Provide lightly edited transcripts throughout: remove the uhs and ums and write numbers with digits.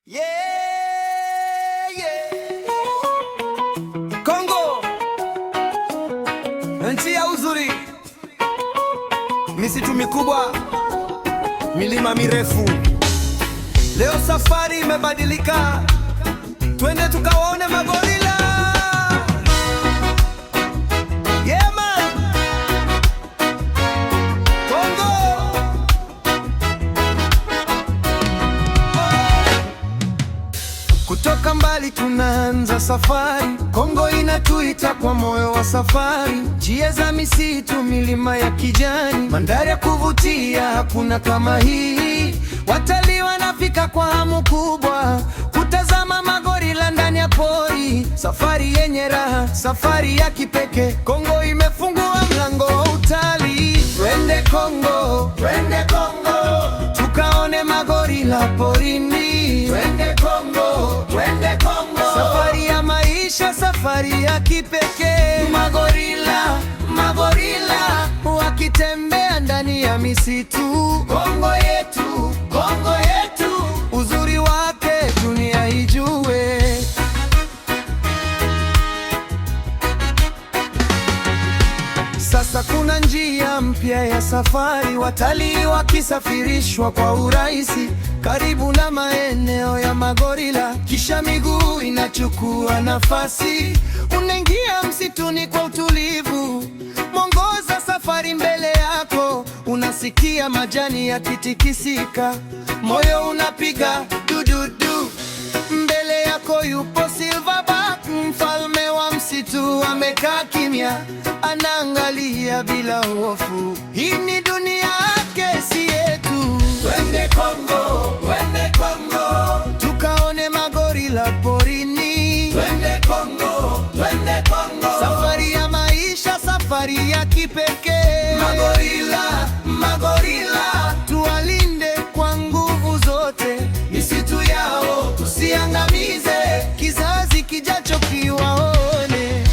Yeah, yeah. Kongo, nchi ya uzuri, misitu mikubwa, milima mirefu. Leo safari imebadilika, twende tukawaone magorila. Yeah man, Kongo. Kutoka mbali tunaanza safari, Kongo inatuita kwa moyo wa safari. Njia za misitu, milima ya kijani, mandhari ya kuvutia, hakuna kama hii. Watalii wanafika kwa hamu kubwa, kutazama magorila ndani ya pori. Safari yenye raha, safari ya kipekee. Kongo imefungua mlango wa utalii. Twende Kongo, twende Kongo, tukaone magorila porini. Twende Kongo, twende Kongo, safari ya maisha, safari ya kipekee. Magorila, magorila wakitembea ndani ya misitu. Kongo yetu, Kongo yetu, uzuri wake dunia ijue. Sasa kuna njia mpya ya safari, watalii wakisafirishwa kwa urahisi karibu na maeneo ya magorila. Kisha miguu inachukua nafasi, unaingia msituni kwa utulivu. Mwongoza safari mbele yako, unasikia majani yakitikisika, moyo unapiga dududu. Mbele yako yupo Silverback, mfalme wa msitu, amekaa kimya, anaangalia bila hofu. Hii ni dunia yake, si yetu. Twende Kongo, twende Kongo, tukaone magorila porini. Twende Kongo, twende Kongo, safari ya maisha, safari ya kipekee. Magorila, magorila, tuwalinde kwa nguvu zote. Misitu yao tusiangamize, kizazi kijacho kiwaone.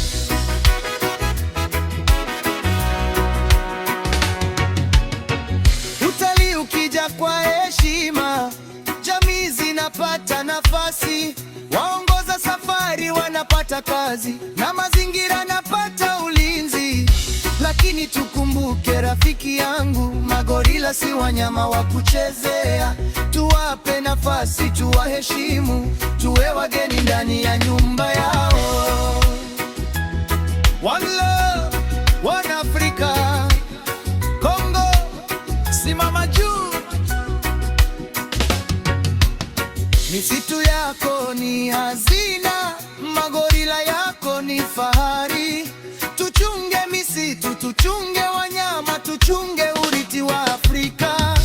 Utalii ukija kwa heshima, jamii zinapata nafasi, waongoza safari wanapata kazi, na mazingira napata ulinzi. Lakini tukumbuke rafiki yangu, magorila si wanyama wa kuchezea. Tuwape nafasi, tuwaheshimu, tuwe wageni ndani ya nyumba yao. One love, one Africa. Kongo, simama juu. Misitu yako ni hazina, magorila yako ni fahari. Tuchunge misitu, tuchunge wanyama, tuchunge urithi wa Afrika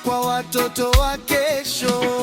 kwa watoto wa kesho.